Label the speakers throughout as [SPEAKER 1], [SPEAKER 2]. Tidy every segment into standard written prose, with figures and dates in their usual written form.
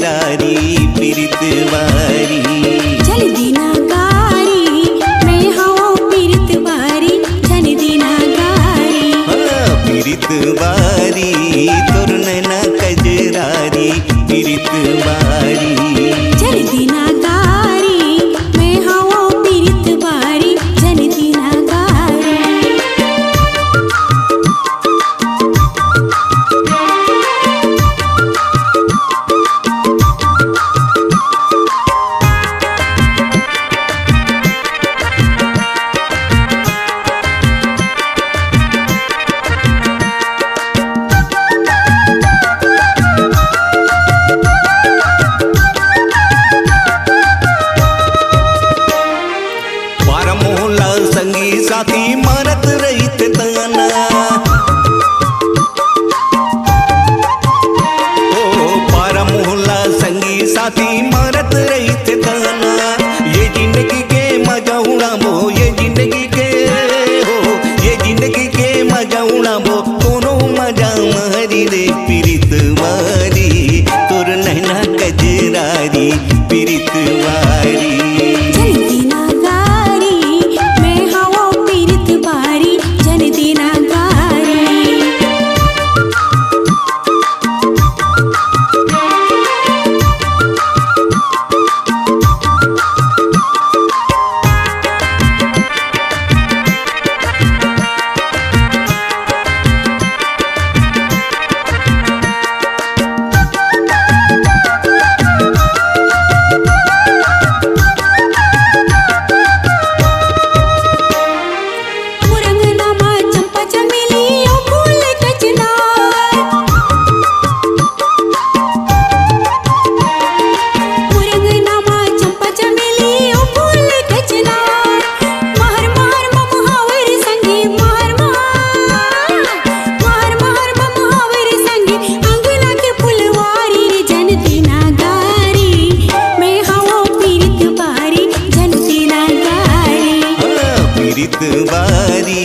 [SPEAKER 1] कजरारी पीरित बारी।
[SPEAKER 2] जन दीना गारी मैं हूँ पीरित बारी जन दीना गारी।
[SPEAKER 1] हाँ पीरित बारी तोर नैना कजरारी पीरित बारी।
[SPEAKER 2] जन दीना गारी मैं हूँ पीरित बारी जन दीना गारी।
[SPEAKER 1] संगी साथी मारत रहित ताना ओ पारा मोहल्ला संगी साथी मारत रहित ताना। ये जिंदगी के मजा उड़ाबो ये जिंदगी के हो ये जिंदगी के मजा उड़ाबो दोनों मजा मारी रे पीरित वारी तोर नैना कजरारी पीरित वारी। पीरित बारी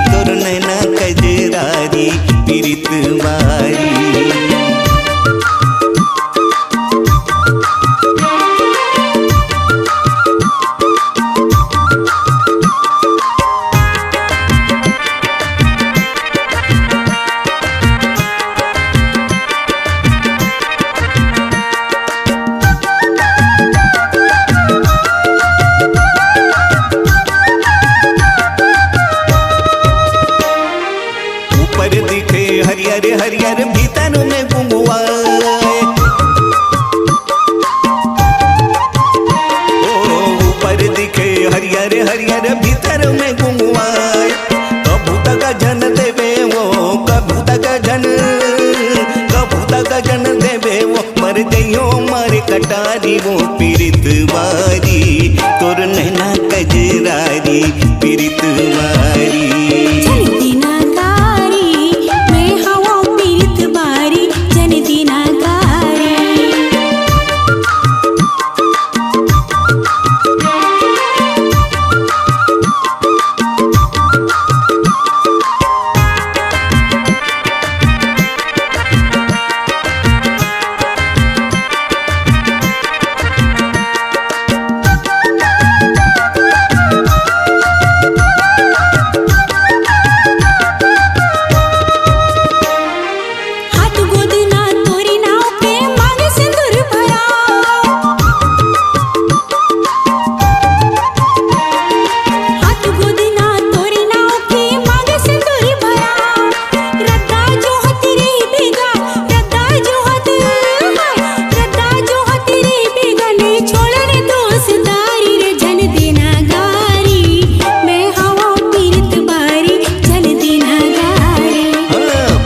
[SPEAKER 1] तोर नैना कजरारी पीरित बारी। ऊपर दिखे हरियर हरियर भीतर में गुंगुआए ओ ऊपर दिखे हरियर हरियर भीतर में गुंगुआए। कभू तक जन देवे वो कभू तक जन देवे वो मर गयो मारे कटारी वो पीरित बारी तोर नैना कजरारी पीरित बारी।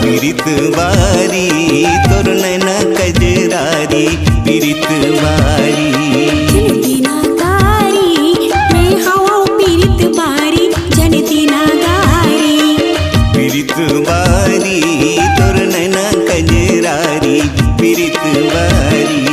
[SPEAKER 1] पीरित बारी तोर नैना कजरारी पीरित बारी।
[SPEAKER 2] जन दीना गारी मैं हूँ पीरित बारी जन दीना गारी।
[SPEAKER 1] पीरित बारी तोर नैना कजरारी पीरित बारी।